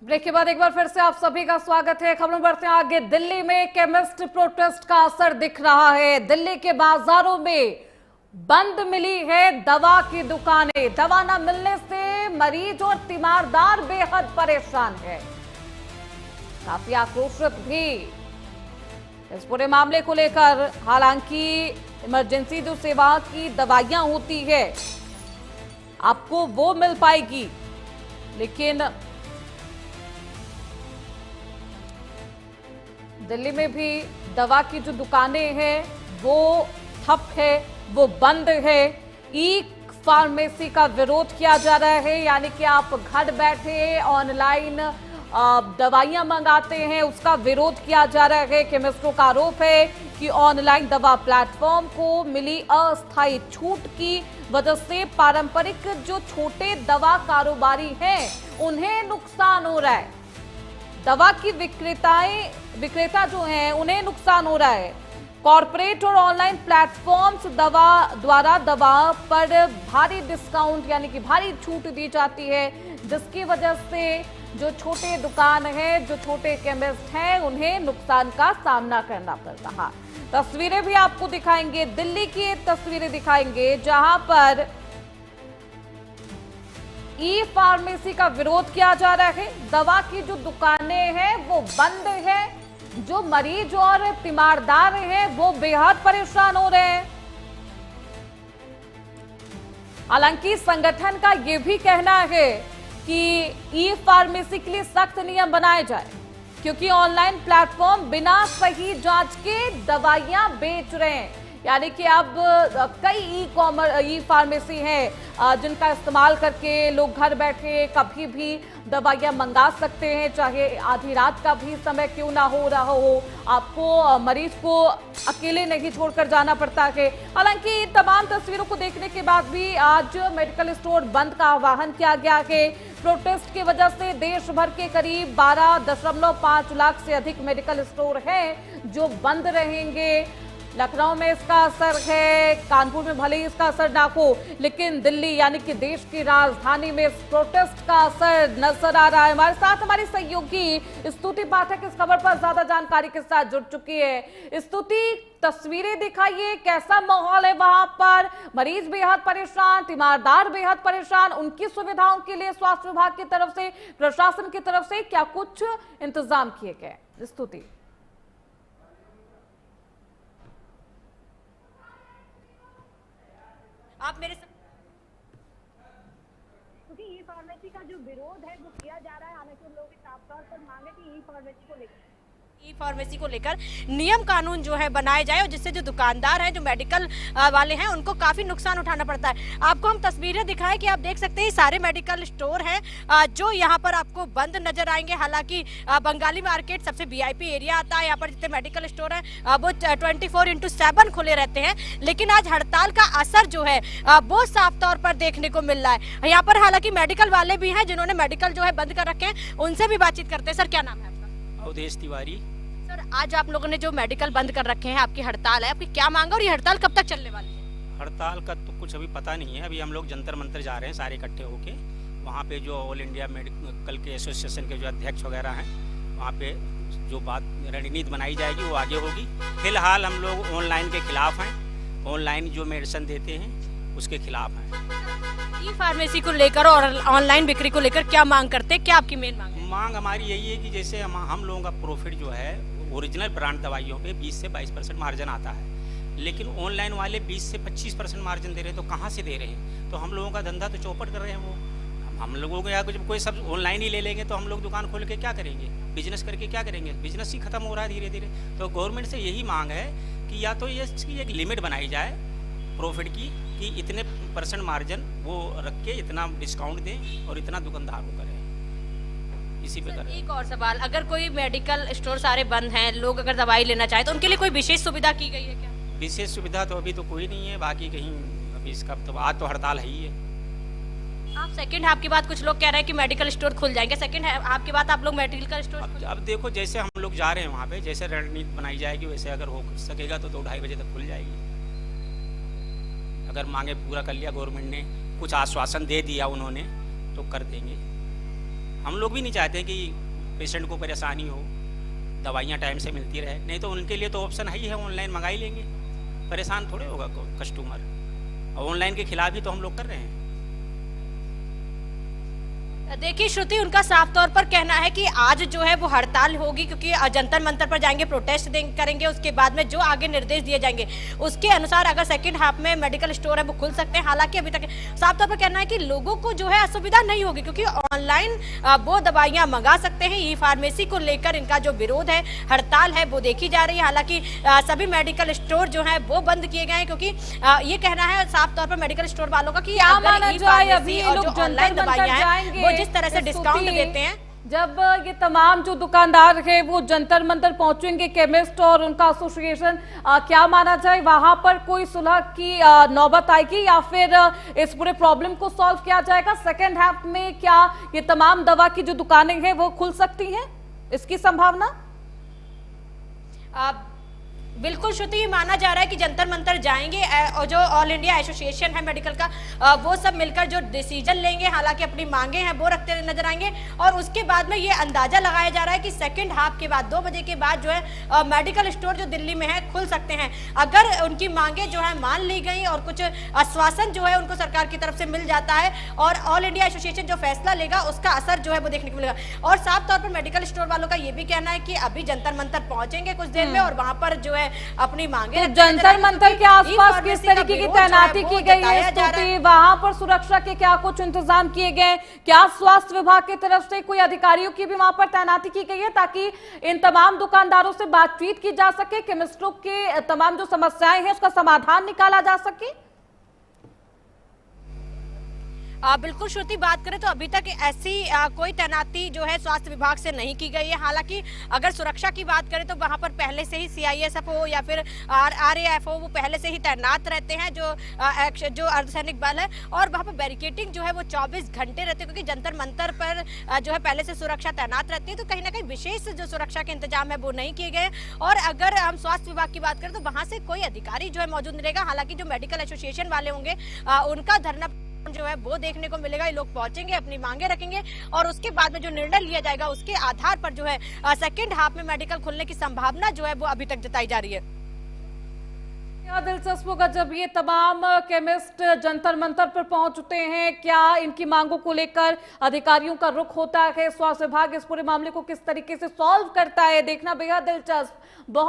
Break के बाद एक बार फिर से आप सभी का स्वागत है। खबरों बढ़ते हैं आगे। दिल्ली में केमिस्ट प्रोटेस्ट का असर दिख रहा है। दिल्ली के बाजारों में बंद मिली है दवा की दुकानें। दवा न मिलने से मरीज और तीमारदार बेहद परेशान है, काफी आक्रोशित भी इस पूरे मामले को लेकर। हालांकि इमरजेंसी जो सेवा की दवाइयां होती है आपको वो मिल पाएगी, लेकिन दिल्ली में भी दवा की जो दुकानें हैं वो ठप है, वो बंद है। ई फार्मेसी का विरोध किया जा रहा है, यानी कि आप घर बैठे ऑनलाइन दवाइयां मंगाते हैं, उसका विरोध किया जा रहा है। केमिस्टों का आरोप है कि ऑनलाइन दवा प्लेटफॉर्म को मिली अस्थायी छूट की वजह से पारंपरिक जो छोटे दवा कारोबारी हैं उन्हें नुकसान हो रहा है। दवा की विक्रेता जो हैं उन्हें नुकसान हो रहा है। कॉर्पोरेट और ऑनलाइन प्लेटफॉर्म्स द्वारा दवा पर भारी डिस्काउंट यानी कि भारी छूट दी जाती है, जिसकी वजह से जो छोटे दुकान हैं, जो छोटे केमिस्ट हैं, उन्हें नुकसान का सामना करना पड़ रहा। तस्वीरें भी आपको दिखाएंगे, दिल्ली की तस्वीरें दिखाएंगे जहां पर ई फार्मेसी का विरोध किया जा रहा है। दवा की जो दुकानें हैं वो बंद है, जो मरीज और तीमारदार हैं वो बेहद परेशान हो रहे हैं। हालांकि संगठन का यह भी कहना है कि ई फार्मेसी के लिए सख्त नियम बनाए जाए, क्योंकि ऑनलाइन प्लेटफॉर्म बिना सही जांच के दवाइयां बेच रहे हैं। यानी कि अब कई ई फार्मेसी हैं जिनका इस्तेमाल करके लोग घर बैठे कभी भी दवाइयां मंगा सकते हैं, चाहे आधी रात का भी समय क्यों ना हो रहा हो। आपको मरीज को अकेले नहीं छोड़कर जाना पड़ता है। हालांकि तमाम तस्वीरों को देखने के बाद भी आज मेडिकल स्टोर बंद का आह्वान किया गया है। प्रोटेस्ट की वजह से देश भर के करीब 12.5 लाख से अधिक मेडिकल स्टोर हैं जो बंद रहेंगे। लखनऊ में इसका असर है, कानपुर में भले ही इसका असर ना हो, लेकिन दिल्ली यानी कि देश की राजधानी में इस प्रोटेस्ट का असर नजर आ रहा है। हमारे साथ हमारी सहयोगी स्तुति पाठक इस खबर पर ज्यादा जानकारी के साथ जुड़ चुकी है। स्तुति, तस्वीरें दिखाइए, कैसा माहौल है वहां पर? मरीज बेहद परेशान, तीमारदार बेहद परेशान, उनकी सुविधाओं के लिए स्वास्थ्य विभाग की तरफ से, प्रशासन की तरफ से क्या कुछ इंतजाम किए गए? स्तुति। आप मेरे क्योंकि ई फार्मेसी का जो विरोध है वो किया जा रहा है। हालांकि उन लोगों की साफ तौर पर मांग है कि ई फार्मेसी को लेकर नियम कानून जो है बनाए जाए, और जिससे जो दुकानदार हैं, जो मेडिकल वाले हैं, उनको काफी नुकसान उठाना पड़ता है। आपको हम तस्वीरें दिखाएं कि आप देख सकते हैं सारे मेडिकल स्टोर हैं जो यहाँ पर आपको बंद नजर आएंगे। हालांकि बंगाली मार्केट सबसे वीआईपी एरिया आता है, यहाँ पर जितने मेडिकल स्टोर हैं वो 24/7 खुले रहते हैं। लेकिन आज हड़ताल का असर जो है वो साफ तौर पर देखने को मिल रहा है। यहाँ पर हालांकि मेडिकल वाले भी हैं जिन्होंने मेडिकल जो है बंद कर रखे हैं, उनसे भी बातचीत करते हैं। सर, क्या नाम है आपका? अवधेश तिवारी। सर, आज आप लोगों ने जो मेडिकल बंद कर रखे हैं, आपकी हड़ताल है, आपकी क्या मांग है और ये हड़ताल कब तक चलने वाली है? हड़ताल का तो कुछ अभी पता नहीं है। अभी हम लोग जंतर मंतर जा रहे हैं सारे इकट्ठे होके। वहाँ पे जो ऑल इंडिया मेडिकल के एसोसिएशन के जो अध्यक्ष वगैरह हैं, वहाँ पे जो बात रणनीति बनाई जाएगी वो आगे होगी। फिलहाल हम लोग ऑनलाइन के खिलाफ हैं, ऑनलाइन जो मेडिसिन देते हैं उसके खिलाफ हैं। ई फार्मेसी को लेकर और ऑनलाइन बिक्री को लेकर क्या मांग करते हैं? क्या आपकी मेन मांग है? मांग हमारी यही है कि जैसे हम लोगों का प्रॉफिट जो है ओरिजिनल ब्रांड दवाइयों पे 20 से 22% मार्जिन आता है, लेकिन ऑनलाइन वाले 20 से 25% मार्जिन दे रहे हैं। तो कहाँ से दे रहे हैं? तो हम लोगों का धंधा तो चौपट कर रहे हैं वो। हम लोगों को यहाँ जब कोई सब ऑनलाइन ही ले लेंगे तो हम लोग दुकान खोल के क्या करेंगे? बिजनेस करके क्या करेंगे? बिजनेस ही खत्म हो रहा है धीरे धीरे। तो गवर्नमेंट से यही मांग है कि या तो ये इसकी एक लिमिट बनाई जाए प्रॉफिट की, कि इतने % मार्जिन वो रख के इतना डिस्काउंट दें और इतना दुकानदार को करें। इसी पे करें। एक और सवाल, अगर कोई मेडिकल स्टोर सारे बंद हैं, लोग अगर दवाई लेना चाहे तो उनके लिए कोई विशेष सुविधा की गई है क्या? विशेष सुविधा तो अभी तो कोई नहीं है, बाकी कहीं अभी इसका तो आज तो हड़ताल है ही है। आप सेकंड हाफ की बात, कुछ लोग कह रहे हैं कि मेडिकल स्टोर खुल जाएंगे, सेकंड हाफ की बात आप लोग मेडिकल स्टोर अब देखो, जैसे हम लोग जा रहे हैं वहाँ पे, जैसे रणनीति बनाई जाएगी वैसे अगर हो सकेगा तो 2-2:30 बजे तक खुल जाएगी। अगर मांगे पूरा कर लिया गवर्नमेंट ने, कुछ आश्वासन दे दिया उन्होंने, तो कर देंगे। हम लोग भी नहीं चाहते कि पेशेंट को परेशानी हो, दवाइयाँ टाइम से मिलती रहे, नहीं तो उनके लिए तो ऑप्शन है ही है, ऑनलाइन मंगा ही लेंगे, परेशान थोड़े होगा कस्टमर। ऑनलाइन के खिलाफ ही तो हम लोग कर रहे हैं। देखिए श्रुति, उनका साफ तौर पर कहना है कि आज जो है वो हड़ताल होगी, क्योंकि जंतर मंतर पर जाएंगे, प्रोटेस्ट करेंगे, उसके बाद में जो आगे निर्देश दिए जाएंगे उसके अनुसार अगर सेकंड हाफ में मेडिकल स्टोर है वो खुल सकते हैं। हालांकि अभी तक साफ तौर पर कहना है कि लोगों को जो है असुविधा नहीं होगी, क्योंकि ऑनलाइन वो दवाइयां मंगा सकते हैं। ई फार्मेसी को लेकर इनका जो विरोध है, हड़ताल है, वो देखी जा रही है। हालांकि सभी मेडिकल स्टोर जो है वो बंद किए गए हैं, क्योंकि ये कहना है साफ तौर पर मेडिकल स्टोर वालों का कि ऑनलाइन दवाइयां हैं जिस तरह से डिस्काउंट देते हैं। जब ये तमाम जो दुकानदार है वो जंतर मंतर पहुंचेंगे, केमिस्ट और उनका एसोसिएशन, क्या माना जाए वहां पर कोई सुलह की नौबत आएगी या फिर इस पूरे प्रॉब्लम को सॉल्व किया जाएगा? सेकेंड हाफ में क्या ये तमाम दवा की जो दुकानें हैं वो खुल सकती हैं, इसकी संभावना? बिल्कुल श्रुति, माना जा रहा है कि जंतर मंतर जाएंगे और जो ऑल इंडिया एसोसिएशन है मेडिकल का, वो सब मिलकर जो डिसीजन लेंगे, हालांकि अपनी मांगे हैं वो रखते नजर आएंगे। और उसके बाद में ये अंदाजा लगाया जा रहा है कि सेकंड हाफ के बाद 2 बजे के बाद जो है मेडिकल स्टोर जो दिल्ली में है खुल सकते हैं, अगर उनकी मांगे जो है मान ली गई और कुछ आश्वासन जो है उनको सरकार की तरफ से मिल जाता है और ऑल इंडिया एसोसिएशन जो फैसला लेगा उसका असर जो है वो देखने को मिलेगा। और साफ तौर पर मेडिकल स्टोर वालों का ये भी कहना है कि अभी जंतर मंतर पहुंचेंगे कुछ देर में और वहां पर जो है अपनी मांगे। तो जंतर मंतर के आसपास किस तरीके की तैनाती की गई है? वहां पर सुरक्षा के क्या कुछ इंतजाम किए गए? क्या स्वास्थ्य विभाग की तरफ से कोई अधिकारियों की भी वहां पर तैनाती की गई है ताकि इन तमाम दुकानदारों से बातचीत की जा सके, केमिस्टों के तमाम जो समस्याएं हैं उसका समाधान निकाला जा सके? बिल्कुल श्रुति, बात करें तो अभी तक ऐसी कोई तैनाती जो है स्वास्थ्य विभाग से नहीं की गई है। हालांकि अगर सुरक्षा की बात करें तो वहां पर पहले से ही CISF हो या फिर RAF हो, वो पहले से ही तैनात रहते हैं जो अर्धसैनिक बल है, और वहां पर बैरिकेडिंग जो है वो 24 घंटे रहते हैं, क्योंकि जंतर मंतर पर जो है पहले से सुरक्षा तैनात रहती है। तो कहीं ना कहीं विशेष जो सुरक्षा के इंतजाम है वो नहीं किए गए। और अगर हम स्वास्थ्य विभाग की बात करें तो वहां से कोई अधिकारी जो है मौजूद नहीं रहेगा। हालांकि जो मेडिकल एसोसिएशन वाले होंगे उनका धरना जो है वो देखने को मिलेगा। ये लोग पहुंचेंगे, अपनी मांगे रखेंगे और उसके बाद में जो निर्णय लिया जाएगा उसके आधार पर जो है सेकंड हाफ में मेडिकल खुलने की संभावना जो है वो अभी तक जताई जा रही है। क्या दिलचस्प होगा जब ये तमाम केमिस्ट जंतर मंतर पर पहुंचते हैं, क्या इनकी मांगों को लेकर अधिकारियों का रुख होता है, स्वास्थ्य विभाग इस पूरे मामले को किस तरीके से सॉल्व करता है, देखना बेहद दिलचस्प। बहुत